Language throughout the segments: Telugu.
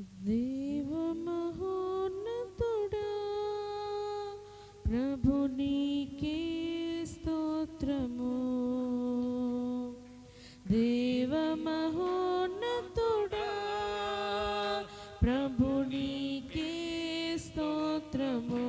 దేవ మహోన్నతుడా ప్రభు నీకే స్తోత్రము. దేవ మహోన్నతుడా ప్రభు నీకే స్తోత్రము.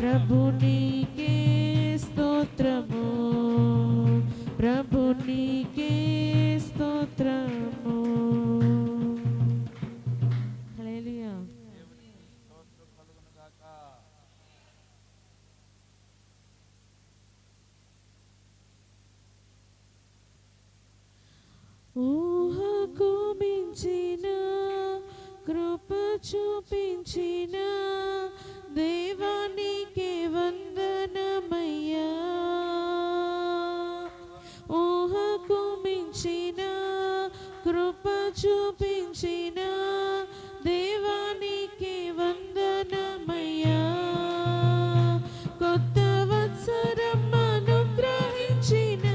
ప్రభు నీకే స్తోత్రము, ప్రభు నీకే స్తోత్రము. హల్లెలూయా. ఊహకు మించిన కృప చూపించిన దేవానికి వందనమయ్యా. ఊహకు మించిన కృప చూపించిన దేవానికి వందనమయ్యా. కొత్త వత్సరం అనుగ్రహించిన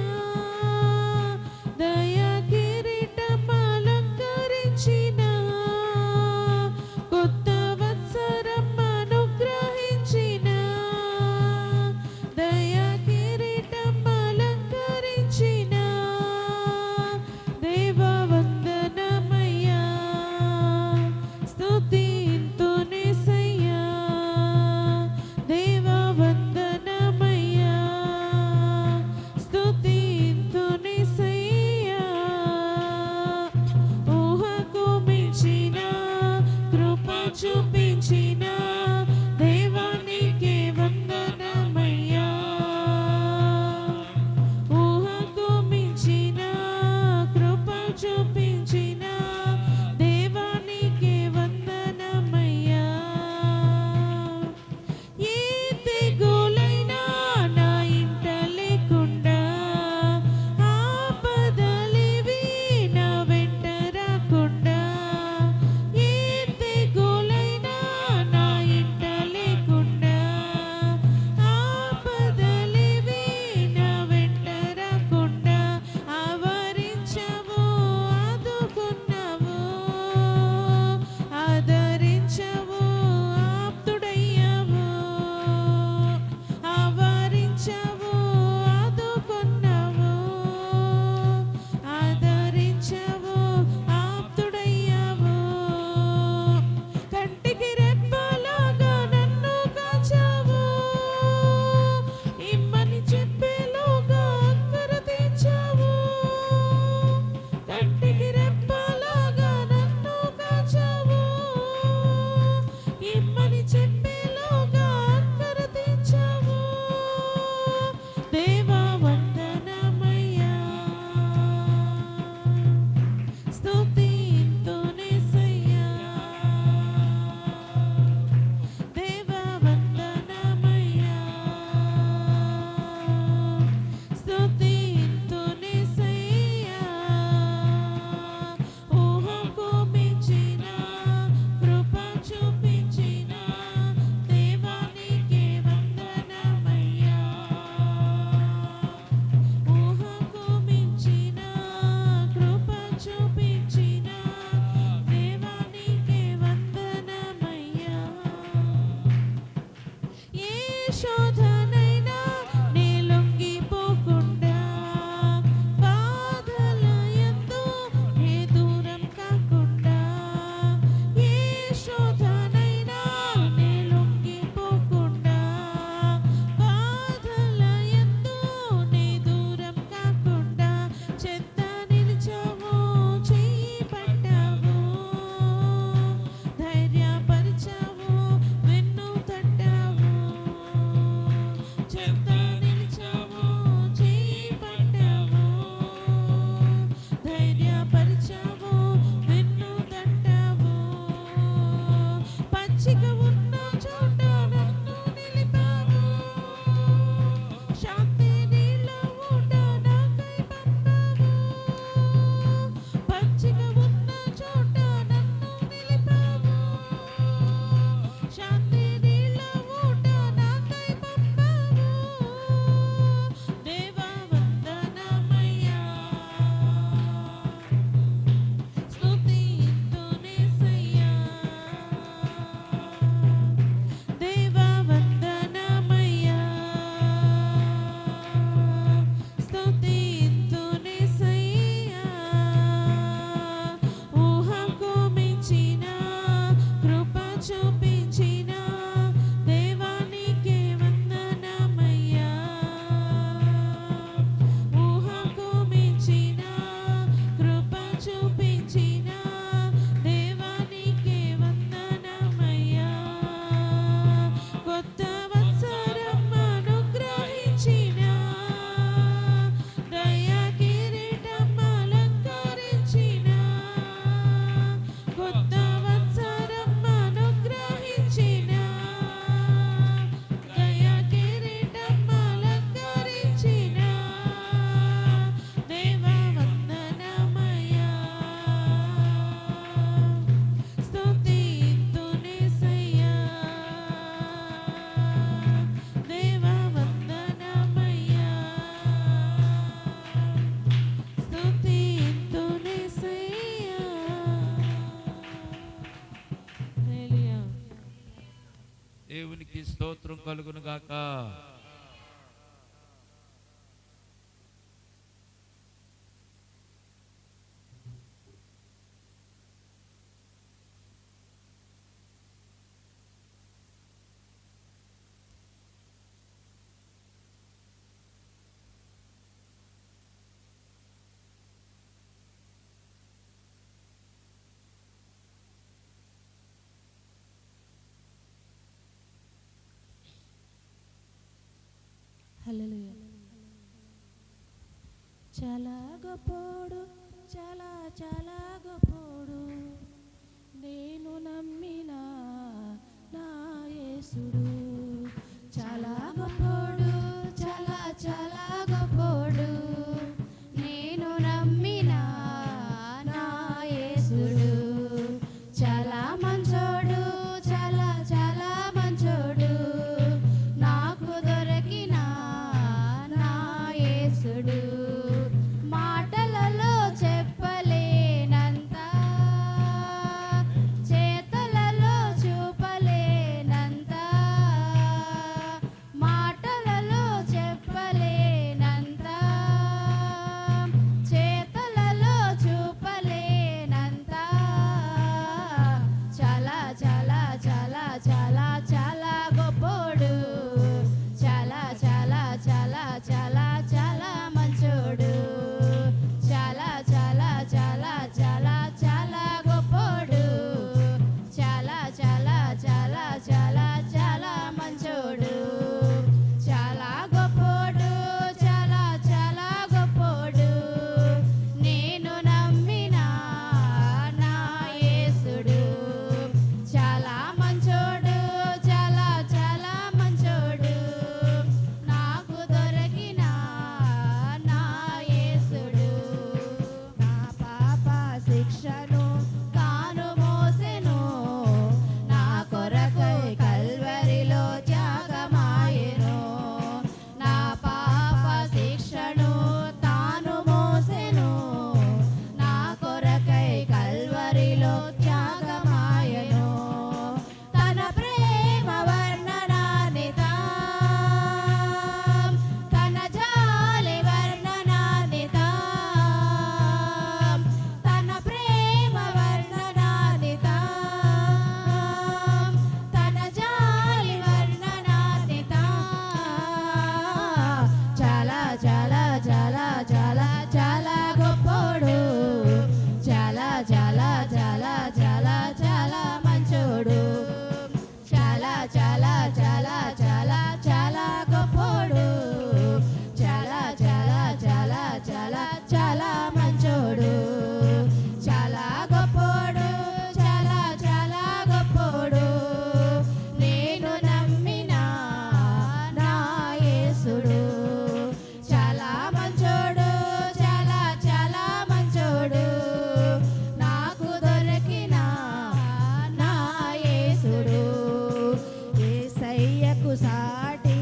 దయా కిరీటం అలంకరించిన, కొత్త వత్సరం అనుగ్రహించిన దయా కిరీటం అలంకరించిన దేవ వందనమయ్యా. దేవునికి స్తోత్రం కలుగును గాక. హల్లెలూయా. చాలా గొప్పోడు, చాలా చాలా గొప్పోడు, నేను నమ్మిన నా యేసుడు. చాలా గొప్పోడు, చాలా చాలా గొప్పోడు, నేను నమ్మిన నా యేసుడు. చాలా మంచోడు, చాలా చాలా మంచోడు, నాకు దొరికిన నా యేసుడు. మాటలలో చెప్పలేనంత, చేతలలో చూపలేనంత, మాటలలో చెప్పలేనంత, చేతలలో చూపలేనంత, చాలా చాలా చాలా చాలా చాలా గొప్పోడు, చాలా చాలా చాలా చాలా చాలా మంచోడు, చాలా చాలా చాలా చాలా చాలా గొప్పోడు, చాలా చాలా చాలా చాలా చాలా మంచోడు, చాలా గొప్పోడు, చాలా చాలా గొప్పోడు, నేను నమ్మిన నా యేసుడు. చాలా మంచోడు, చాలా చాలా మంచోడు, నాకు దొరికిన నా యేసుడు. నా పాప శిక్షను తాను మోసెను, నా కొరకై కల్వరిలో త్యాగమాయెను. నా పాప శిక్షను తాను మోసెను, నా కొరకై కల్వరిలో త్యాగమాయెను. తన ప్రేమ వర్ణనానితం, తన జాలి వర్ణనానితం, తన ప్రేమ వర్ణనానితం, తన జాలి వర్ణనానితం, చాలా చాలా చాలా చాలా చాలా గొప్పోడు, చాలా చాలా చాలా చాలా చాలా మంచోడు, చాలా చాలా చాలా చాలా చాలా గొప్పోడు, చాలా చాలా చాలా చాలా చాలా మంచోడు, చాలా గొప్పోడు, చాలా చాలా గొప్పోడు, నేను నమ్మిన నా యేసుడు. చాలా మంచోడు, చాలా చాలా మంచోడు, నాకు దొరికిన నా యేసుడు. యేసయ్యకు సాటి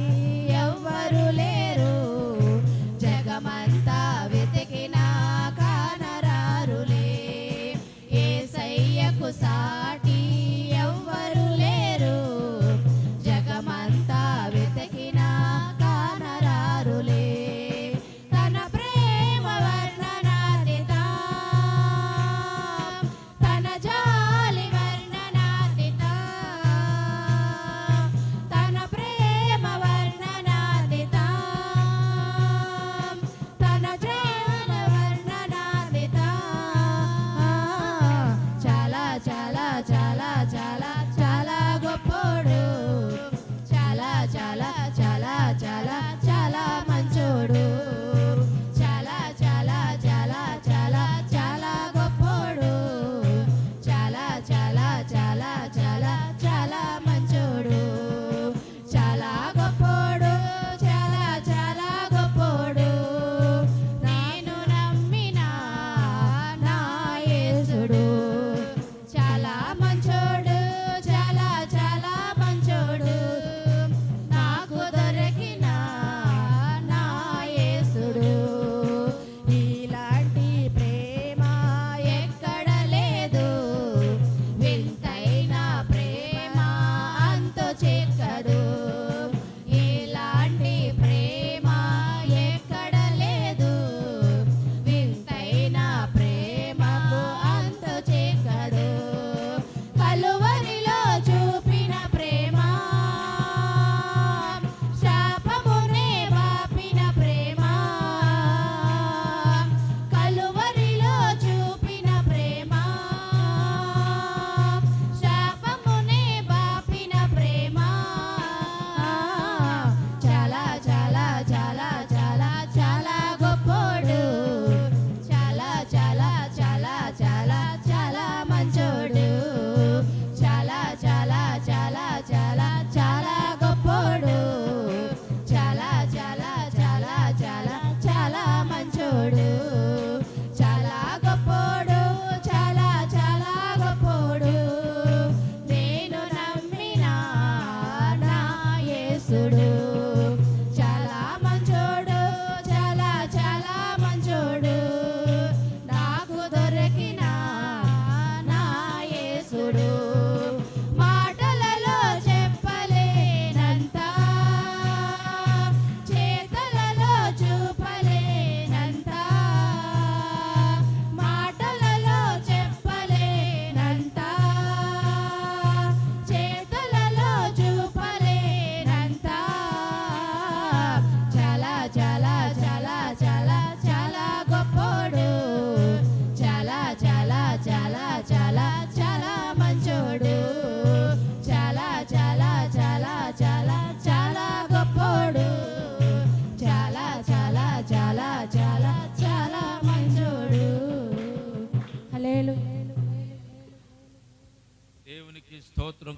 ఎవ్వరు లేరు, జగమంతా వెతికినా కానరారులే. యేసయ్యకు సాటి ఎవ్వరు లేరు, జగమంతా వెతికినా కానరారులే. తన ప్రేమ వర్ణనానితం, తన జాలి వర్ణనానితం, తన ప్రేమ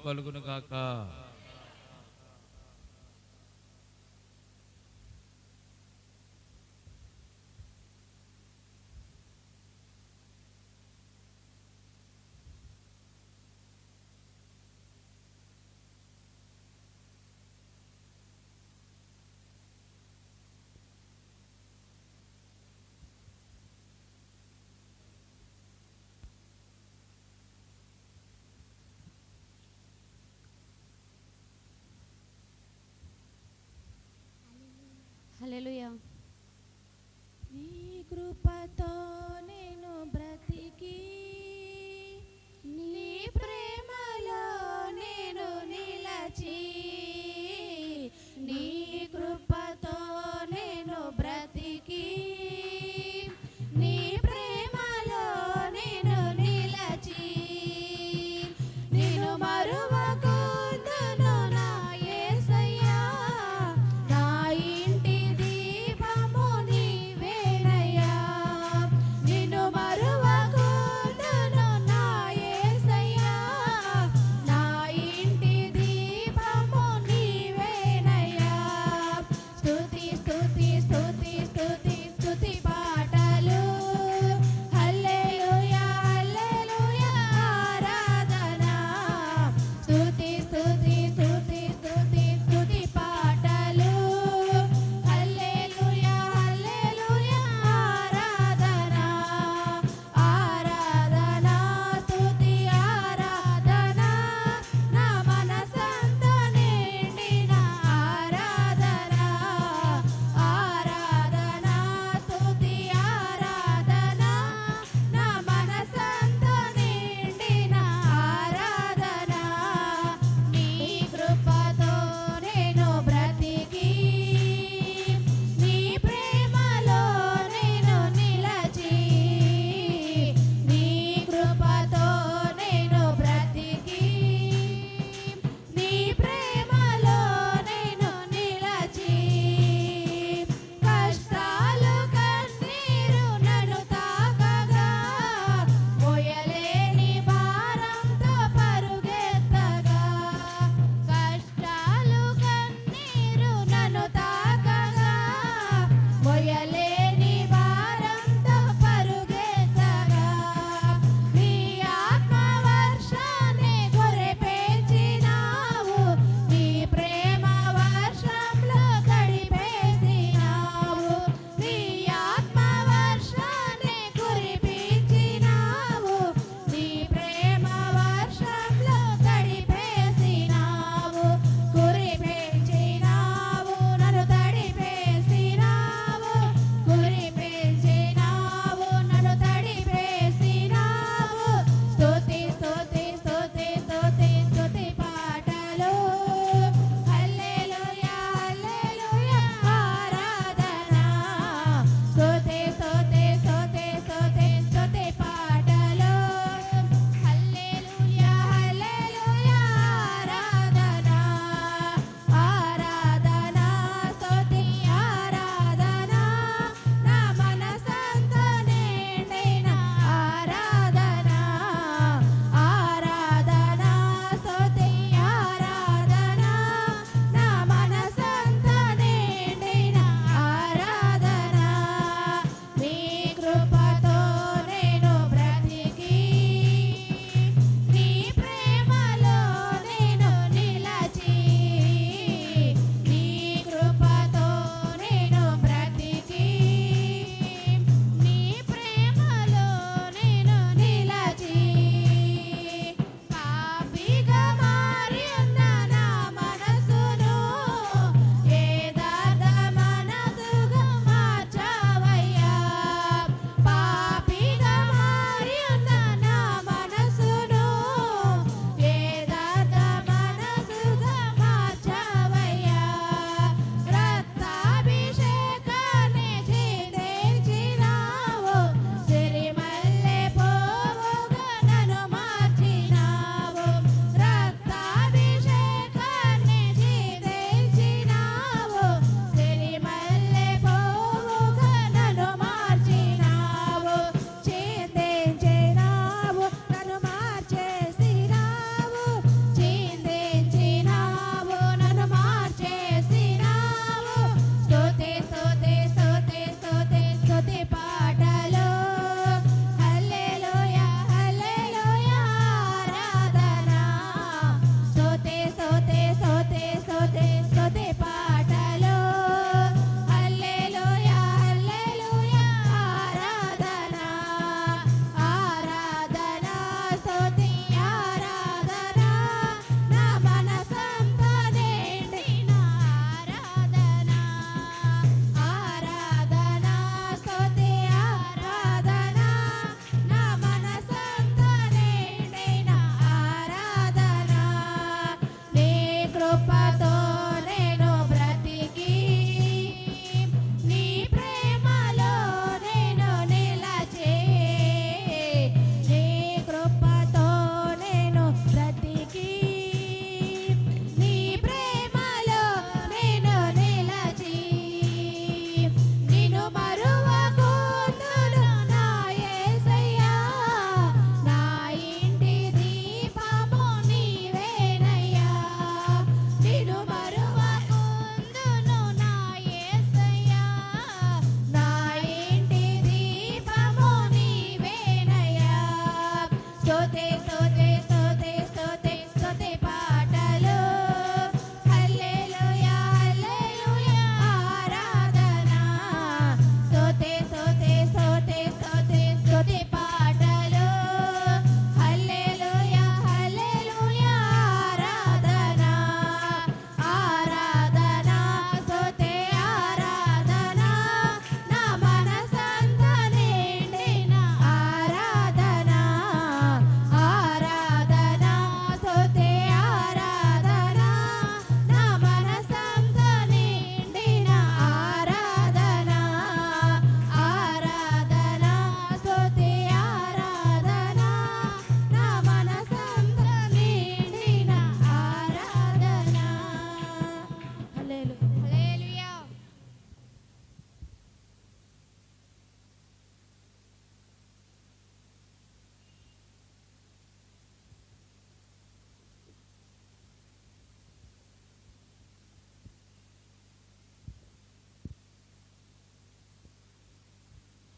కలుగును గాక. హల్లెలూయా. నీ కృపతో నేను బ్రతికి నీ ప్రేమలో నేను నిలచి, నీ కృపతో నేను బ్రతికి, నీ ప్రేమలో నేను నిలచి, నిన్ను మరువకుందును నా యేసయ్యా, నా ఇంటి దీప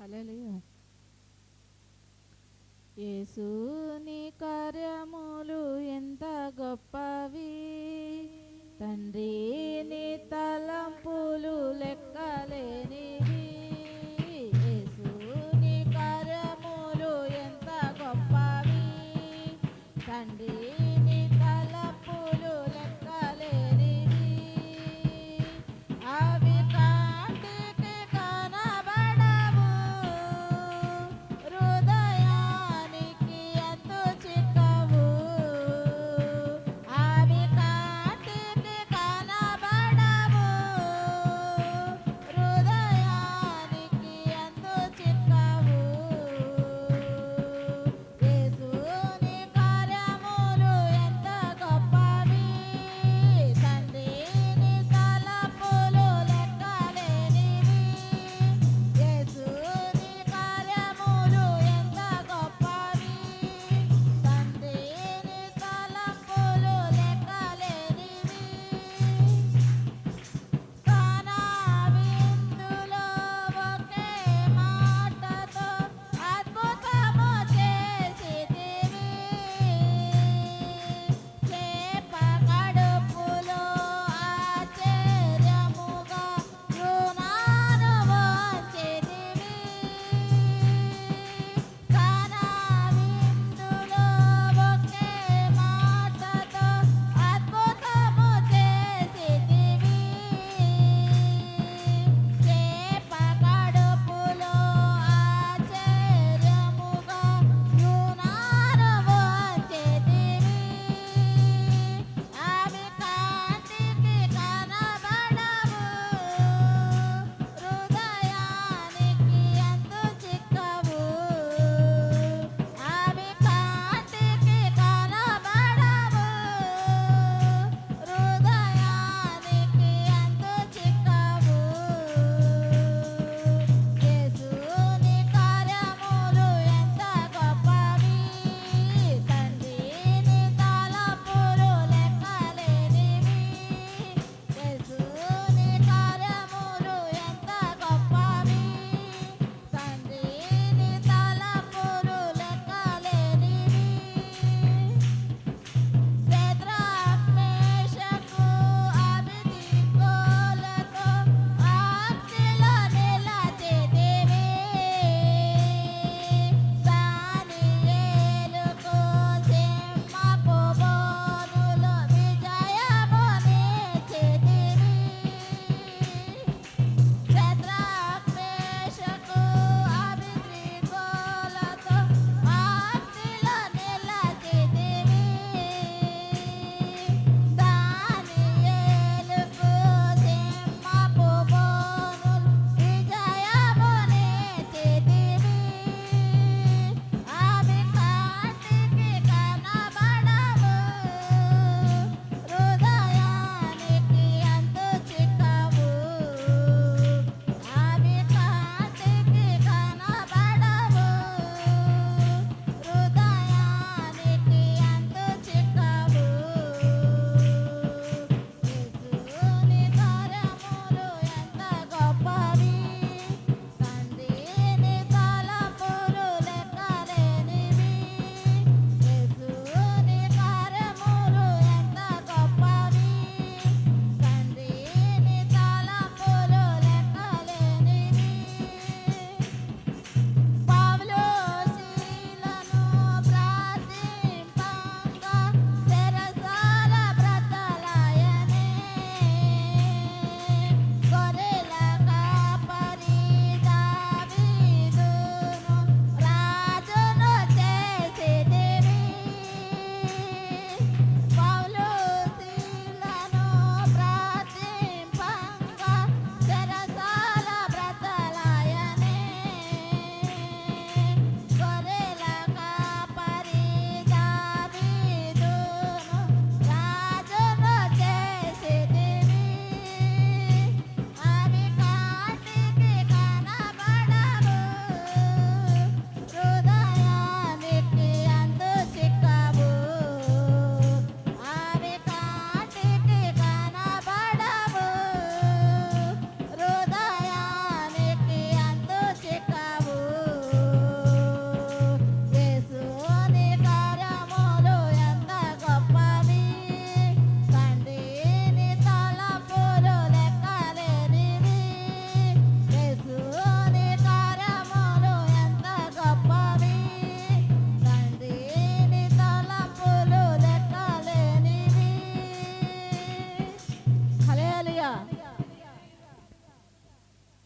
హల్లెలూయా. యేసుని కార్యములు ఎంత గొప్పవి, తండ్రి నీ తలంపులు లెక్కలేనివి. యేసుని కార్యములు ఎంత గొప్పవి, తండ్రి నీ తలంపులు లెక్కలేనివి. అవి కంటికి కనబడవు, హృదయానికి ఎంతో చిక్కవు. అవి కంటికి కనబడవు,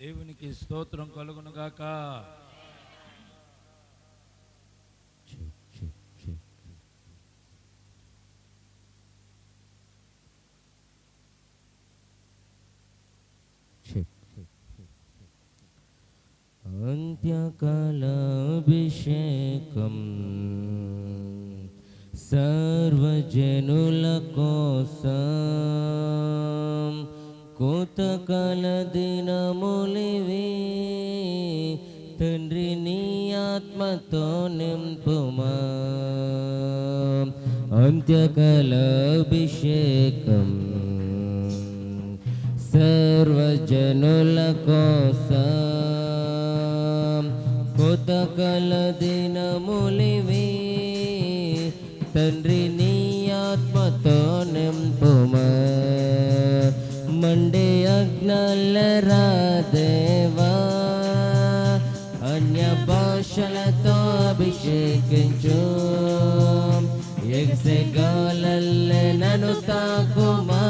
దేవునికి స్తోత్రం కలుగును గాక. అంత్యకాలాభిషేకం సర్వజనుల కోసం కోతకాల దినములివి తండ్రి నీ ఆత్మతో నింపుమా. అంత్యకాలాభిషేకం సర్వజనుల కోసం కోతకాల దినములివి తండ్రి నీ ఆత్మతో నింపుమా. మండే అగ్నల్లరా దేవా అన్య భాషలతో అభిషేకించు. ఎగసే గాలల్లే నన్ను తాకుమా.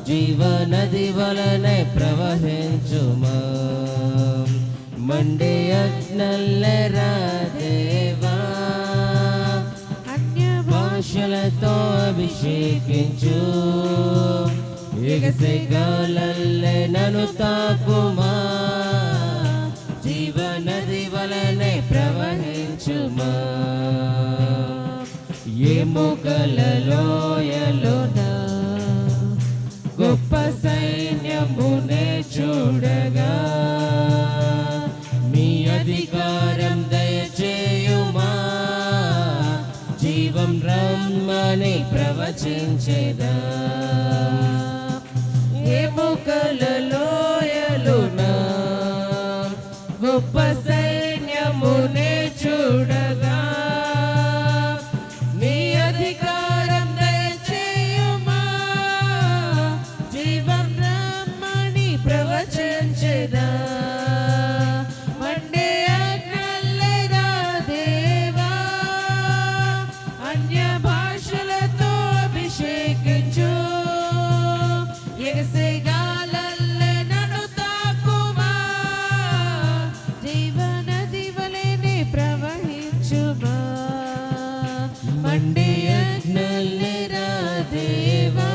జీవనది వలనే ప్రవహించుమా. మండే అగ్నల్లరా దేవా అన్య భాషలతో అభిషేకించు. ఎగసే గాలల్లే నన్ను తాకుమా. జీవనది వలనే ప్రవహించుమా. ఎముకలలోయలోనా గొప్ప సైన్యమునే చూడగా మీ అధికారం దయచేయుమా. జీవం రమ్మని ప్రవచించేదా. ఎముకలలోయలునా గొప్ప సైన్యమునే చూడగా మీ అధికారం దయచేయుమా. జీవం రమ్మని ప్రవచించేదా. మండే అగ్నల్లరా దేవా అన్య భాషలతో అభిషేకించు. ఎగసే గాలల్లే నన్ను తాకుమా. జీవనది వలెనే ప్రవహించుమా. మండే అగ్నల్లరా దేవా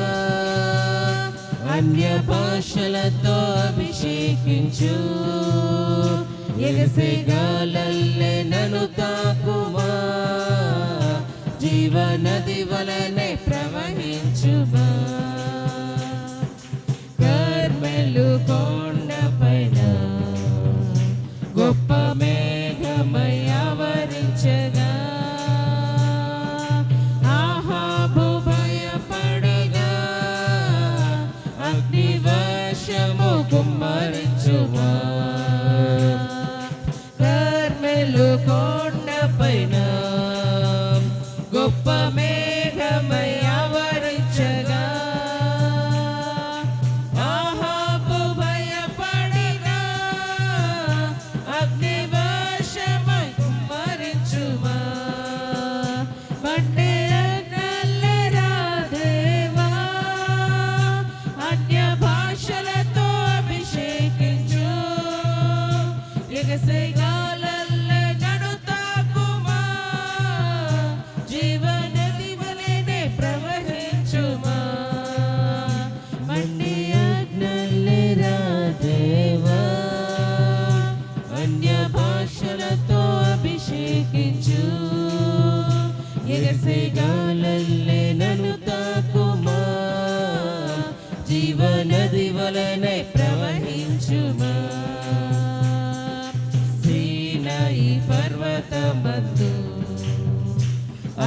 అన్య భాషలతో అభిషేకించు. ఎగసే గాలల్లే నన్ను తాకుమా. జీవనది వలనే ప్రవహించుమా. కర్మెలు కొండపైన గొప్ప మేఘమై ఆవరించగా ఆహాబు భయపడగా అగ్నివర్షము కుమ్మరించుమా. కర్మెలు కొండపైన గొప్ప మేఘమై ఆవరించగా ఆహాబు భయపడగా అగ్నివర్షమై కుమ్మరించుమా. మండే అగ్నల్లరా దేవా అన్య భాషలతో అభిషేకించు. ఎగసే గాలల్లే నన్ను తాకుమా. జీవనది వలెనే ప్రవహించుమా. మండే అగ్నల్లరా దేవా అన్య భాషలతో అభిషేకించు. ఎగసే గాలల్లే నన్ను తాకుమా. జీవనది వలనే ప్రవహించుమా. సీనాయి పర్వతమందు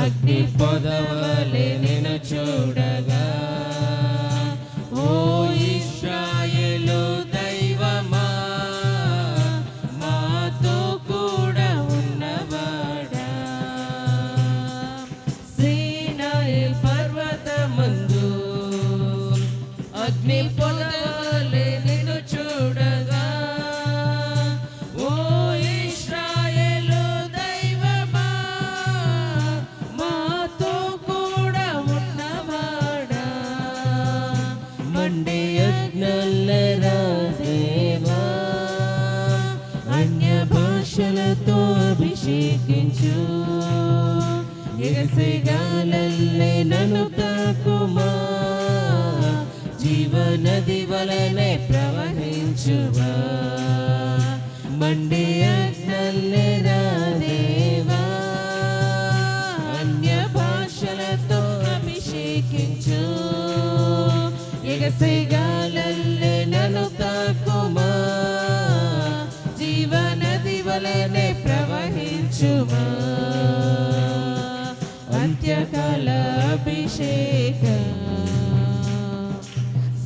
అగ్ని పొదవలే నిన్ను చూడగా ఓ ఇశ్రాయేలు దైవమా మాతో కూడా ఉన్నవాడా. సీనాయి పర్వతమందు అగ్ని పొదవలే నిన్ను చూడగా ఓ ఇశ్రాయేలు దైవమా మాతో కూడా ఉన్నవాడా. మండే యజ్ఞల్లరా దేవా అన్య భాషలతో అభిషేకించు ఎగసిగాలల్లే నన్ను తాకుమా జీవనది వలనే ప్రవహించువా మండే యజ్ఞల్లరా దేవా అన్య భాషలతో అభిషేకించు ఎగసిగాలల్లే నన్ను తాకుమా జీవనది వలనే ప్రవహించుమా అంత్యకాల అభిషేక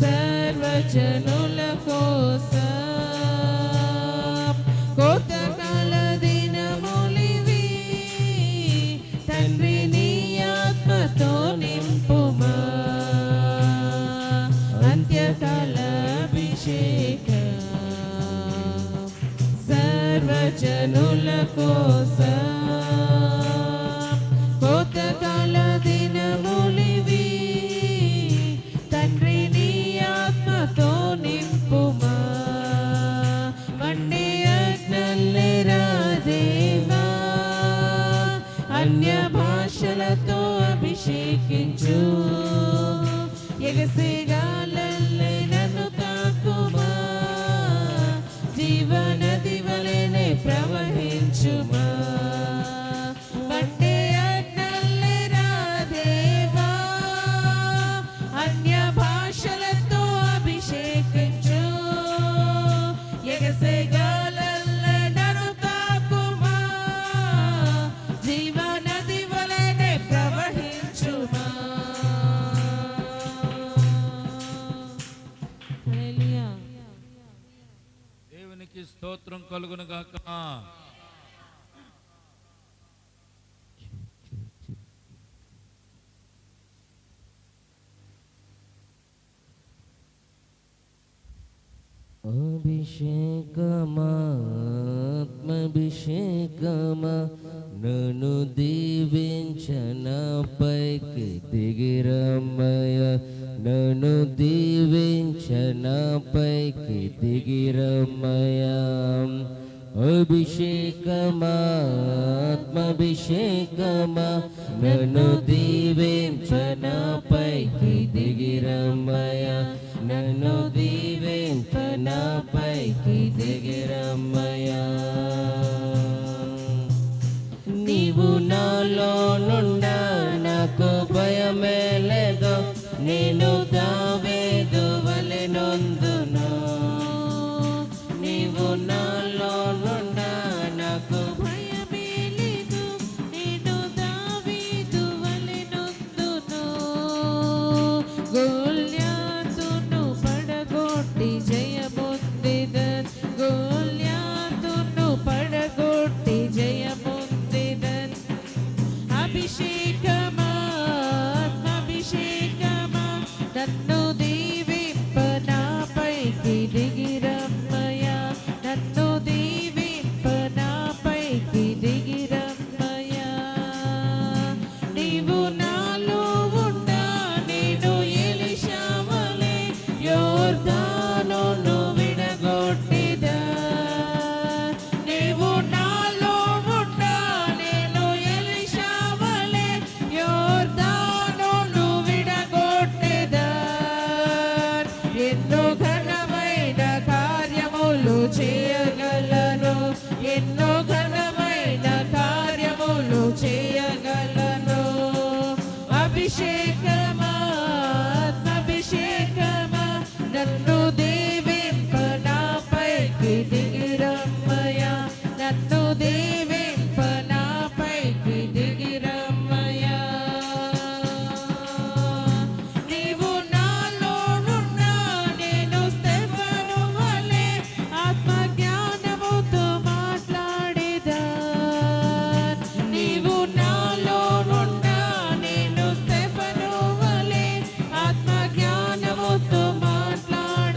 సర్వజనుల కోసం కోతకాల దినములివి తండ్రి నీ ఆత్మతో నింపుమా అంత్యకాల అభిషేక సర్వజనుల కోసం కోతకాల దినములివి తండ్రి నీ ఆత్మతో నింపుమా మండే యజ్ఞల్లరా దేవా అన్య భాషలతో అభిషేకించు ఎగసిగాలల్లే నన్ను తాకుమా జీవనది వలెనే ప్రవహించుమా మండే యజ్ఞల్లరా దేవా అన్య భాషలతో అభిషేకించు ఎగసిగాలల్లే నన్ను తాకుమా జీవనది వలెనే ప్రవహించుమా హల్లెలూయా దేవునికి స్తోత్రం కలుగును గాక. అభిషేకమాత్మభిషేకమా నన్ను దీవించన పైకి దిగిరమ్మయ నన్ను దీవించన పైకి దిగిరమ్మయ అభిషేకమాత్మభిషేకమా నన్ను దీవించన పైకి దిగిరమ్మయ నన్ను దీవించన పైకి దిగిరమ్మయ నీవు నాలో నుండా నాకు భయమే లేదు నేను దావీదు వలె నొందును నీవు నాలో నుండా నాకు భయమే లేదు నేను దావీదు వలె నొందును గొల్యాతును పడగొట్టి జయమొందిదన్ గొల్యాతును పడగొట్టి జయమొందిదన్ అభిషేకమా అభిషేకమా నన్ను దీవింప నా పైకి దిగిరమ్మయ నన్ను దీవింప నా పైకి దిగిరమ్మయ నీవు నాలో ఉండా నేను ఎలీషా వలె యోర్దానును విడగొట్టిదా నీవు నాలో ఉండా నేను ఎలీషా వలె యోర్దానును విడగొట్టిదా ఎన్నో ఘనమైన కార్యములు చేయగలను ఎన్నో ఘనమైన కార్యములు చేయగలను అభిషేకమా అభిషేకమా నన్ను దీవింప నా పైకి దిగిరమ్మయ నన్ను దీవింప నా పైకి దిగిరమ్మయ నీవు నాలో నున్నా నేను స్తెఫను వలె ఆత్మజ్ఞానముతో మాట్లాడేదా నీవు నాలో నున్నా నేను స్తెఫను వలె ఆత్మజ్ఞానముతో మాట్లాడేదా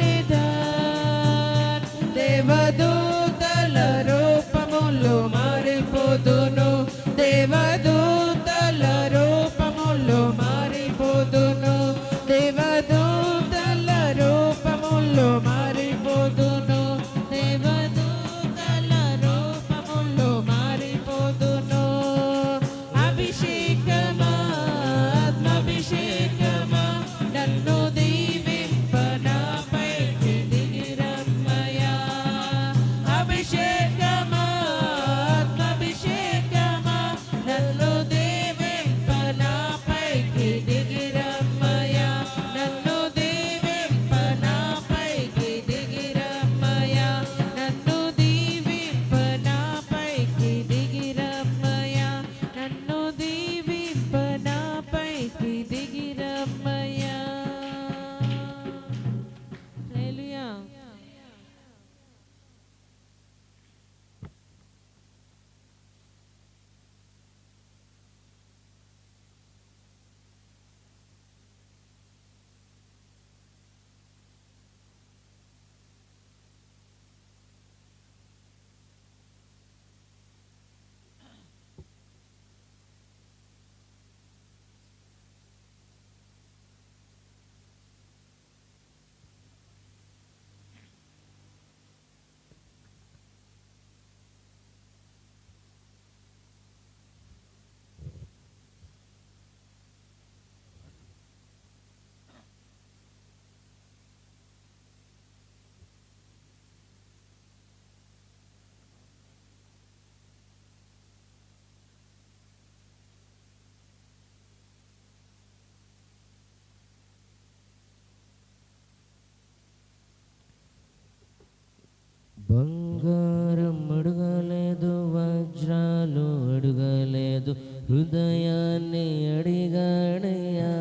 బంగారం అడగలేదు, వజ్రాలు అడగలేదు, హృదయాన్ని అడిగాడయ్యా.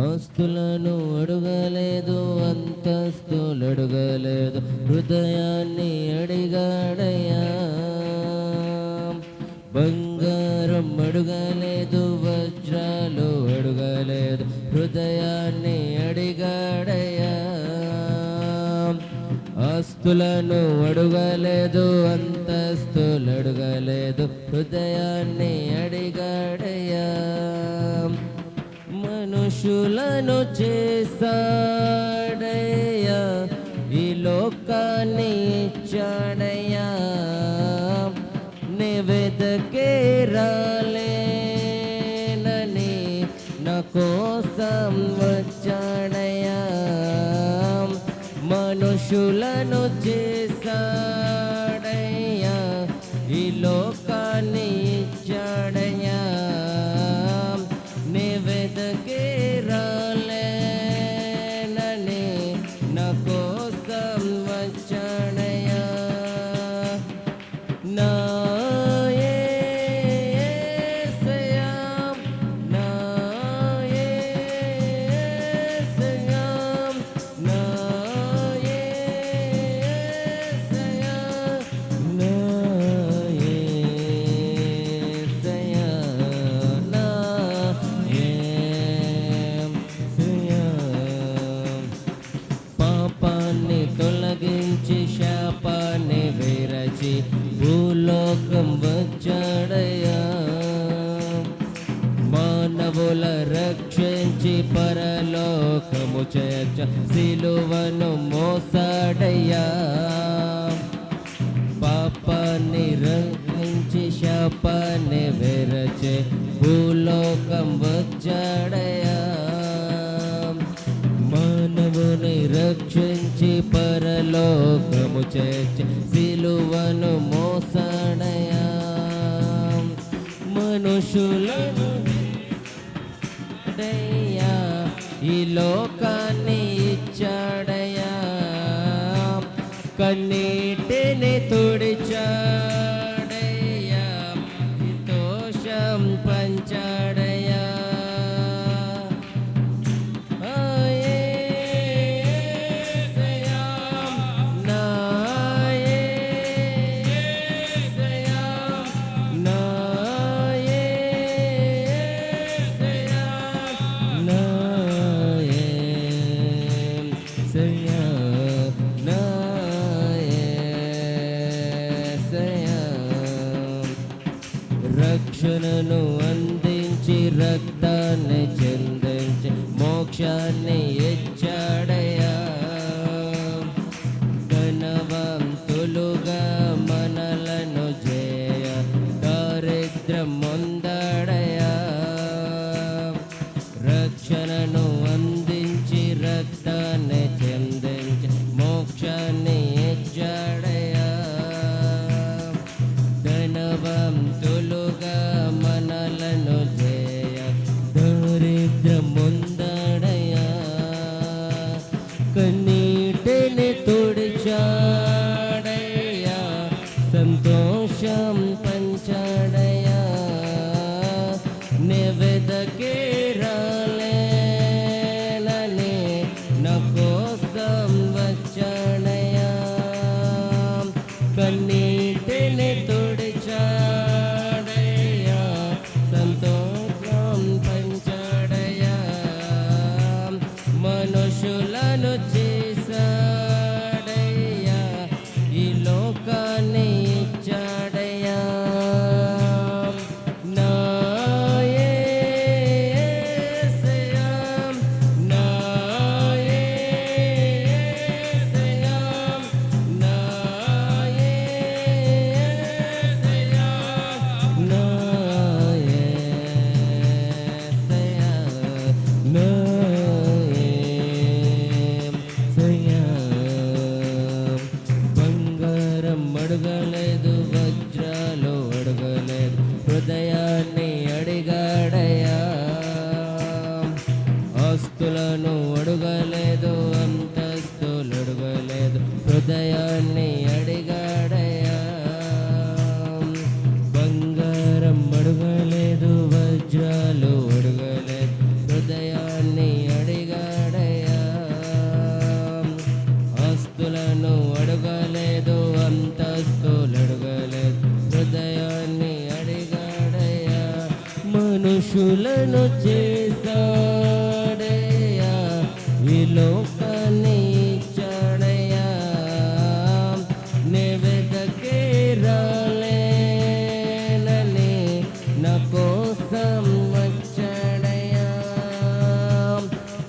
ఆస్తులను అడగలేదు, అంతస్తులు అడగలేదు, హృదయాన్ని అడిగాడయ్యా. బంగారం అడగలేదు, వజ్రాలు అడగలేదు, హృదయాన్ని అడిగాడయ్యా. ఆస్తులను అడగలేదు, అంతస్తులు అడగలేదు, హృదయాన్ని అడిగాడయ్యా. మనుషులను చేశాడయ్యా, ఈ లోకాన్ని ఇచ్చాడయ్యా. నే వెదకే రాలేనని నా కోసం వచ్చాడయ్యా. మనుషులను చేశాడయ్యా, ఈ లోకాన్ని ఇచ్చాడయ్యా. నే వెదకే రాలేనని నా కోసం వచ్చాడయ్యా. నా యేసయ్యా, నా యేసయ్యా, నా యేసయ్యా, నా యేసయ్యా, నా యేసయ్యా. పాపాన్ని తొలగించి శాపాన్ని విరచి భూలోకం వచ్చాడయ్యా. మానవుల రక్షించి పరలోకము చేర్చ సిలువను మోసాడయ్యా. పాపాన్ని రక్షించి శాపాన్ని విరచి భూలోకం వచ్చాడయ్యా. మానవుని రక్షించి పరలోకము చేర్చి సిలువను మోసాడయ్యా. మనుషులను దయ్యా, ఈ లోకాన్ని ఇచ్చాడయ్యా. కన్నీటిని తుడిచాడయ్యా, దోషం పంచాడయ్యా. రక్షణను అందించి రక్తాన్ని చెందించి మోక్షాన్ని ఇచ్చాడయ్యా. ధనవంతులుగా మనలను చేయ దారిద్ర్యం పొందాడయ్యా. రక్షణను అందించి రక్తాన్ని చెందించి మోక్షాన్ని ఇచ్చాడయ్యా. ధనవంతులుగా మనలను చేయ దారిద్ర్యం పొందాడయ్యా. కన్నీటిని తుడిచాడయ్యా, సంతోషం పంచాడయ్యా. నే వెదకే రాలేనని నా కోసం వచ్చాడయ్యా. కన్నీటిని తుడిచాడయ్యా, సంతోషం పంచాడయ్యా. మనుషులను చేశాడయ్యా, ఈ లోకాన్ని ఇచ్చాడయ్యా. నా యేసయ్యా, నా యేసయ్యా, నా యేసయ్యా, నా యేసయ్యా, నా లోకాన్ని ఇచ్చాడయ్యా నే వెదకే రాలేనని నా కోసం వచ్చాడయ్యా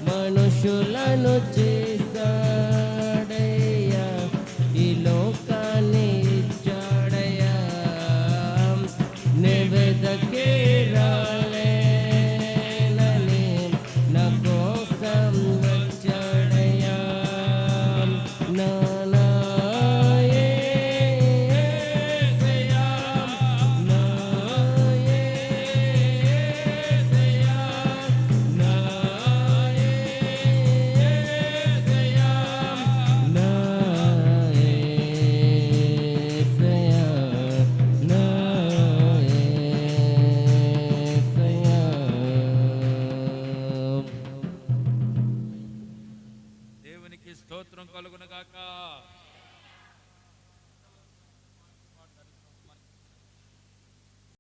మనుషులను చేశాడయ్యా ఈ లోకాన్ని ఇచ్చాడయ్యా నే వెదకే రాలేనని నా కోసం వచ్చాడయ్యా నా యేసయ్యా నా యేసయ్యా నా యేసయ్యా నా యేసయ్యా నా యేసయ్యా దేవునికి స్తోత్రం కలుగును గాక.